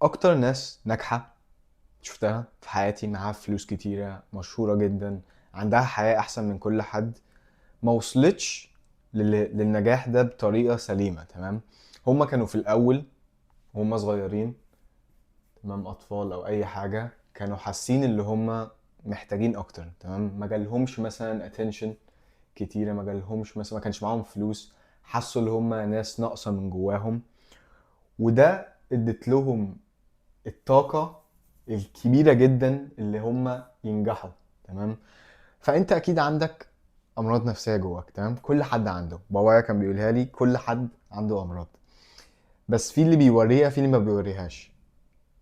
اكتر ناس ناجحة شفتها في حياتي، معاها فلوس كتيرة، مشهورة جدا، عندها حياة احسن من كل حد، ما وصلتش للنجاح ده بطريقة سليمة. تمام. هما كانوا في الاول وهم صغيرين، تمام، اطفال او اي حاجة، كانوا حاسين اللي هما محتاجين اكتر. تمام. ما جالهمش مثلا attention كتيرة، ما جالهمش مثلا، ما كانش معاهم فلوس، حسوا اللي هما ناس ناقصة من جواهم. وده ادت لهم الطاقة الكبيرة جدا اللي هم ينجحوا. تمام. فانت اكيد عندك امراض نفسية جواك. تمام. كل حد عنده، بابايا كان بيقولها لي، كل حد عنده امراض، بس في اللي بيوريها في اللي ما بيوريهاش.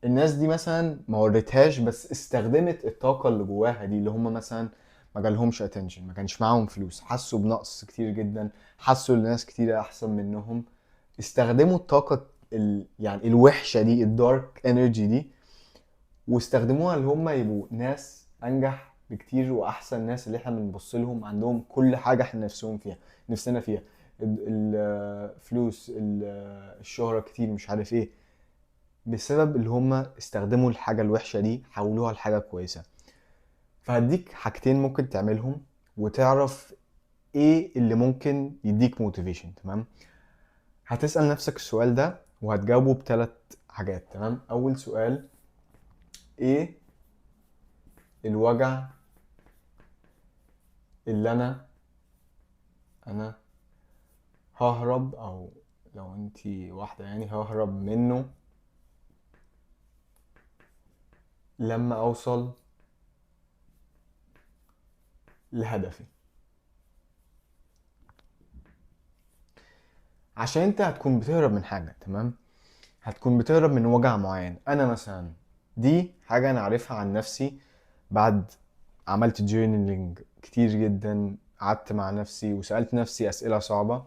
الناس دي مثلا ما وريتهاش، بس استخدمت الطاقة اللي جواها دي، اللي هم مثلا ما جالهمش attention، ما كانش معاهم فلوس، حسوا بنقص كتير جدا، حسوا ان ناس كتير احسن منهم، استخدموا الطاقة يعني الوحشة دي، الدارك انرجي دي، واستخدموها اللي هم يبقوا ناس انجح بكتير واحسن. ناس اللي احنا بنبص لهم عندهم كل حاجه احنا نفسنا فيها، الفلوس، الشهره كتير، مش عارف ايه، بسبب اللي هم استخدموا الحاجه الوحشه دي حولوها لحاجه كويسه. فهديك حاجتين ممكن تعملهم وتعرف ايه اللي ممكن يديك موتيفيشن. تمام. هتسأل نفسك السؤال ده وهتجاوبه بثلاث حاجات. تمام. اول سؤال: ايه الوجع اللي انا ههرب، او لو انتي واحدة يعني ههرب منه لما اوصل لهدفي؟ عشان انت هتكون بتهرب من حاجة. تمام. هتكون بتهرب من وجع معين. انا مثلا دي حاجة انا عارفها عن نفسي، بعد عملت جيرنينج كتير جدا، قعدت مع نفسي وسألت نفسي اسئلة صعبة.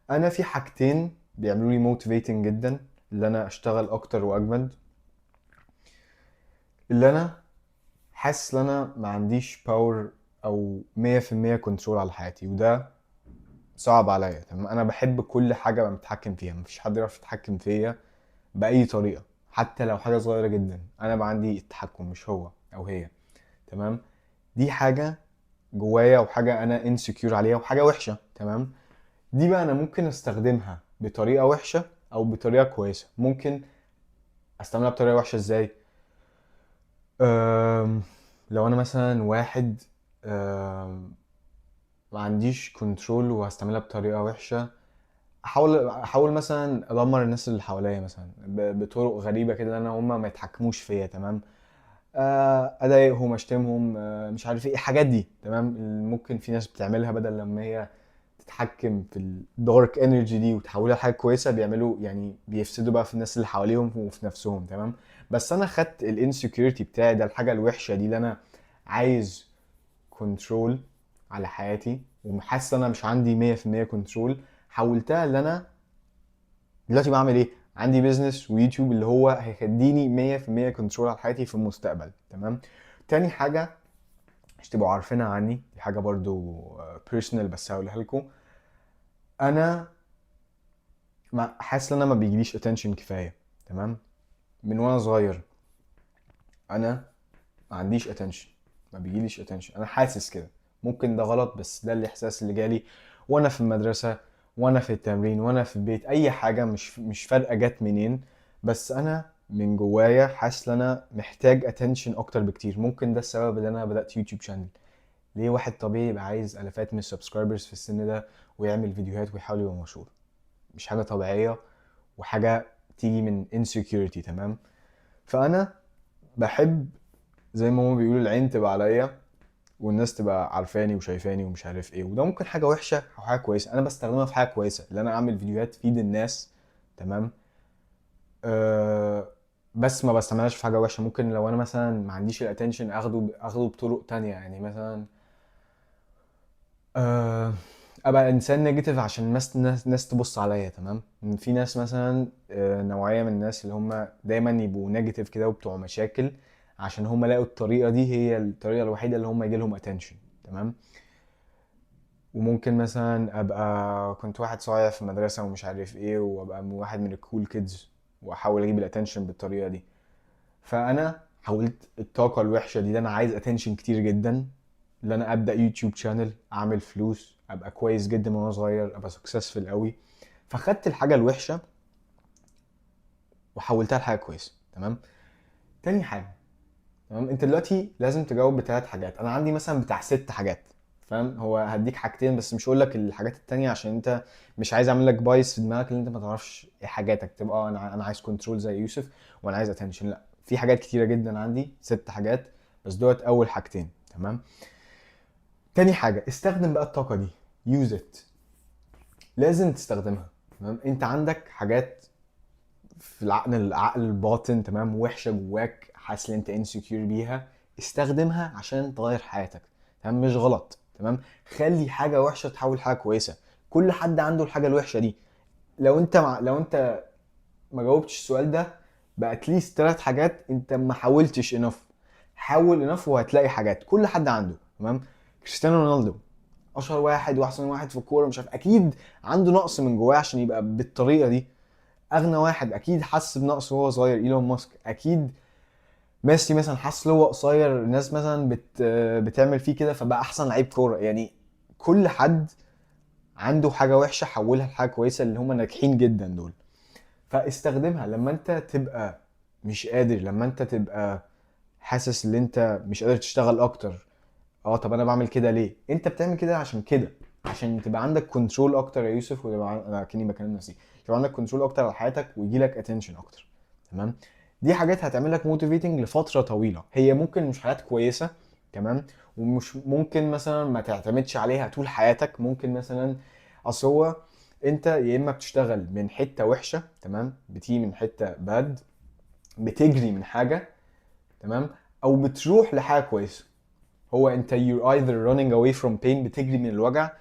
انا في حاجتين بيعملوا لي موتيفيتنج جدا اللي انا اشتغل اكتر واجمد. اللي انا حاسس ان انا ما عنديش باور او 100% كنترول على حياتي، وده صعب عليا. تمام. انا بحب كل حاجه ابقى متحكم فيها، مفيش حد يعرف يتحكم فيا باي طريقه، حتى لو حاجه صغيره جدا انا بقى عندي التحكم، مش هو او هي. تمام. دي حاجه جوايا وحاجه انا انسكيور عليها وحاجه وحشه. تمام. دي بقى انا ممكن استخدمها بطريقه وحشه او بطريقه كويسه. ممكن استعملها بطريقه وحشه ازاي؟ أم... لو انا مثلا واحد ما عنديش كنترول وهستعملها بطريقه وحشه، احاول مثلا ادمر الناس اللي حواليا مثلا بطرق غريبه كده، ان انا هم ما يتحكموش فيا. تمام. اضايقهم، اشتمهم، مش عارف ايه الحاجات دي. تمام. ممكن في ناس بتعملها بدل لما هي تتحكم في الدارك انرجي دي وتحولها لحاجه كويسه، بيعملوا يعني بيفسدوا بقى في الناس اللي حواليهم وفي نفسهم. تمام. بس انا خدت الانسكيورتي بتاعي ده، الحاجه الوحشه دي اللي انا عايز كنترول على حياتي وحاسس ان انا مش عندي 100% كنترول، حولتها اللي انا دلوقتي بعمل ايه؟ عندي بيزنس ويوتيوب اللي هو هيخليني 100% كنترول على حياتي في المستقبل. تمام. تاني حاجة مش تبقوا عارفينها عني، دي حاجة برضو بيرسونال بس هقولها لكم. انا حاسس ان انا ما بيجيليش اتنشن كفاية. تمام. من وانا صغير انا ما عنديش اتنشن، ما بيجيليش اتنشن، انا حاسس كده. ممكن ده غلط بس ده الاحساس اللي جالي وانا في المدرسة، وانا في التمرين، وانا في البيت، اي حاجة، مش فارقة جت منين. بس انا من جوايا حاسس ان انا محتاج اتنشن اكتر بكتير. ممكن ده السبب اللي انا بدأت يوتيوب شانل. ليه واحد طبيعي يبقى عايز الافات من السبسكرايبرز في السن ده ويعمل فيديوهات ويحاول يبقى مشهور؟ مش حاجة طبيعية، وحاجة تيجي من insecurity. تمام. فانا بحب زي ما هما بيقولوا العين تبقى عليا والناس تبقى عارفاني وشايفاني ومش عارف ايه. وده ممكن حاجه وحشه او حاجه كويسه، انا بستخدمها في حاجه كويسه اللي انا اعمل فيديوهات تفيد الناس. تمام. أه. بس ما بستعملهاش في حاجه وحشه. ممكن لو انا مثلا ما عنديش الاتنشن اخده بطرق تانية، يعني مثلا أه ابقى انسان نيجاتيف عشان الناس تبص عليا. تمام. في ناس مثلا نوعيه من الناس اللي هم دايما يبقوا نيجاتيف كده وبتوع مشاكل، عشان هم لقوا الطريقه دي هي الطريقه الوحيده اللي هم يجيلهم اتنشن. تمام. وممكن مثلا ابقى كنت واحد صايع في المدرسه ومش عارف ايه، وابقى واحد من الكول كيدز واحاول اجيب الاتنشن بالطريقه دي. فانا حاولت الطاقه الوحشه دي، انا عايز اتنشن كتير جدا، ان انا ابدا يوتيوب شانل، اعمل فلوس، ابقى كويس جدا من وانا صغير، ابقى سكسسفل قوي. فخدت الحاجه الوحشه وحولتها لحاجه كويسه. تمام. تاني حاجه، تمام، انت دلوقتي لازم تجاوب بثلاث حاجات. انا عندي مثلا بتاع 6 حاجات، فاهم؟ هو هديك حاجتين بس، مش هقول لك الحاجات التانية عشان انت مش عايز اعمل لك بايس في دماغك اللي انت ما تعرفش ايه حاجاتك، تبقى انا عايز كنترول زي يوسف وانا عايز اتنشن. لا، في حاجات كتيره جدا عندي، 6 حاجات بس دوت اول حاجتين. تمام. تاني حاجه، استخدم بقى الطاقه دي، يوز ات، لازم تستخدمها. تمام. انت عندك حاجات في العقل الباطن، تمام، وحشه جواك، حاسس ان انت انسكيور بيها، استخدمها عشان تغير حياتك. تمام، مش غلط. تمام. خلي حاجه وحشه تحول حاجه كويسه. كل حد عنده الحاجه الوحشه دي. لو انت ما جاوبتش السؤال ده باتليست 3 حاجات، انت ما حاولتش انف. حاول انف وهتلاقي حاجات كل حد عنده. تمام. كريستيانو رونالدو اشهر واحد واحسن واحد في الكوره، مش عارف، اكيد عنده نقص من جواه عشان يبقى بالطريقه دي. اغنى واحد اكيد حس بنقص وهو صغير، ايلون ماسك. اكيد ميسي مثلا حس له هو قصير، الناس مثلا بتعمل فيه كده فبقى احسن لعيب كوره. يعني كل حد عنده حاجه وحشه حولها لحاجه كويسه، اللي هم ناجحين جدا دول. فاستخدمها لما انت تبقى مش قادر، لما انت تبقى حاسس ان انت مش قادر تشتغل اكتر. اه، طب انا بعمل كده ليه؟ انت بتعمل كده عشان كده، عشان تبقى عندك كنترول اكتر يا يوسف، انا كاني بكلم نفسي، يبقى عندك كنترول اكتر على حياتك ويجي لك اتنشن اكتر. تمام. دي حاجات هتعمل لك موتيفيتنج لفتره طويله، هي ممكن مش حاجات كويسه. تمام. ومش ممكن مثلا ما تعتمدش عليها طول حياتك، ممكن مثلا اصل هو انت يا اما بتشتغل من حته وحشه، تمام، بتيجي من حته باد، بتجري من حاجه، تمام، او بتروح لحاجه كويسه. هو انت you're either running away from pain، بتجري من الوجع،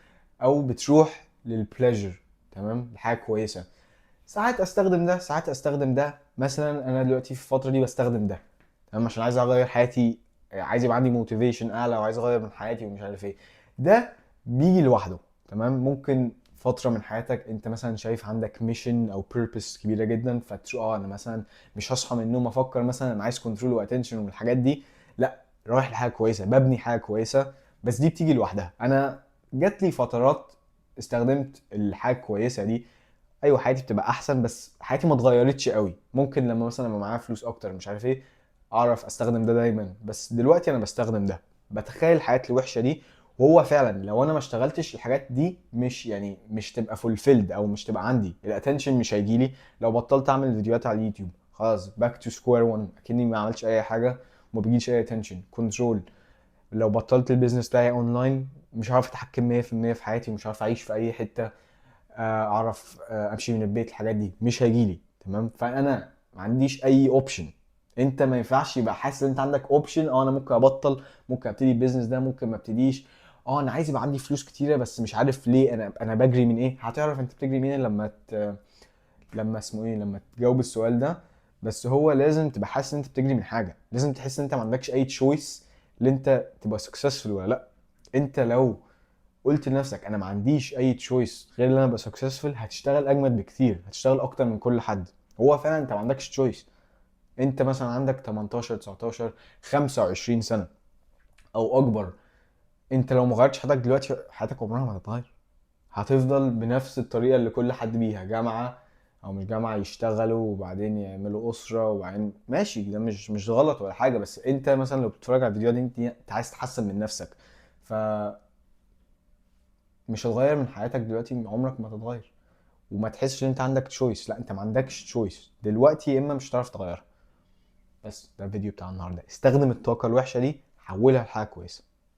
او بتروح للبليجر، تمام، لحاجه كويسه. ساعات استخدم ده، ساعات استخدم ده. مثلا انا دلوقتي في الفتره دي بستخدم ده، تمام، عشان عايز اغير حياتي، عايز يبقى عندي موتيفيشن اعلى وعايز اغير من حياتي ومش عارف ايه. ده بيجي لوحده. تمام. ممكن فتره من حياتك انت مثلا شايف عندك ميشن او بيربس كبيره جدا، انا مثلا مش هصحى من النوم افكر مثلا انا عايز كنترول واتنشن والحاجات دي. لا، رايح لحاجه كويسه، ببني حاجه كويسه. بس دي بتيجي لوحدها. انا جات لي فترات استخدمت الحاجه الكويسه دي، ايوه حياتي بتبقى احسن، بس حياتي ما اتغيرتش قوي. ممكن لما مثلا لما معايا فلوس اكتر مش عارف ايه اعرف استخدم ده دايما، بس دلوقتي انا بستخدم ده، بتخيل الحياة الوحشة دي. وهو فعلا لو انا ما اشتغلتش الحاجات دي مش تبقى فولفيلد، او مش تبقى عندي الاتنشن، مش هيجيلي. لو بطلت اعمل فيديوهات على اليوتيوب خلاص باك تو سكوير 1، اكني ما عملتش اي حاجة وما بيجيش اي اتنشن كنترول. لو بطلت البيزنس بتاعي اونلاين مش عارف اتحكم 100% في حياتي، ومش عارف اعيش في اي حتة، اعرف امشي من البيت، الحاجات دي مش هيجيلي. تمام. فانا ما عنديش اي اوبشن. انت ما ينفعش يبقى حاسس ان انت عندك اوبشن، انا ممكن ابطل، ممكن ابتدي البيزنس ده، ممكن ما ابتديش. انا عايز يبقى عندي فلوس كتيره بس مش عارف ليه، انا بجري من ايه. هتعرف انت بتجري منين لما اسمه ايه، لما تجاوب السؤال ده. بس هو لازم تبقى حاسس ان انت بتجري من حاجه، لازم تحس ان انت ما عندكش اي تشويس ان انت تبقى سكسسفul ولا لا. انت لو قلت لنفسك انا ما عنديش اي تشويس غير ان انا ابقى سكسسفul، هتشتغل اجمد بكتير، هتشتغل اكتر من كل حد. هو فعلا انت ما عندكش تشويس. انت مثلا عندك 18 19 25 سنه او اكبر، انت لو ما غيرتش حياتك دلوقتي حياتك عمرها ما هتتغير. هتفضل بنفس الطريقه اللي كل حد بيها، جامعه او مش جامعه، يشتغلوا وبعدين يعملوا اسره وبعدين ماشي، ده مش غلط ولا حاجه. بس انت مثلا لو بتتفرج على الفيديوهات دي انت عايز تحسن من نفسك، ف مش هتغير من حياتك دلوقتي، عمرك ما هتتغير. وما تحسش ان انت عندك تشويس، لا انت ما عندكش تشويس دلوقتي، يا اما مش هتعرف تغيرها. بس ده الفيديو بتاع النهارده، استخدم الطاقه الوحشه دي حولها لحاجه كويسه.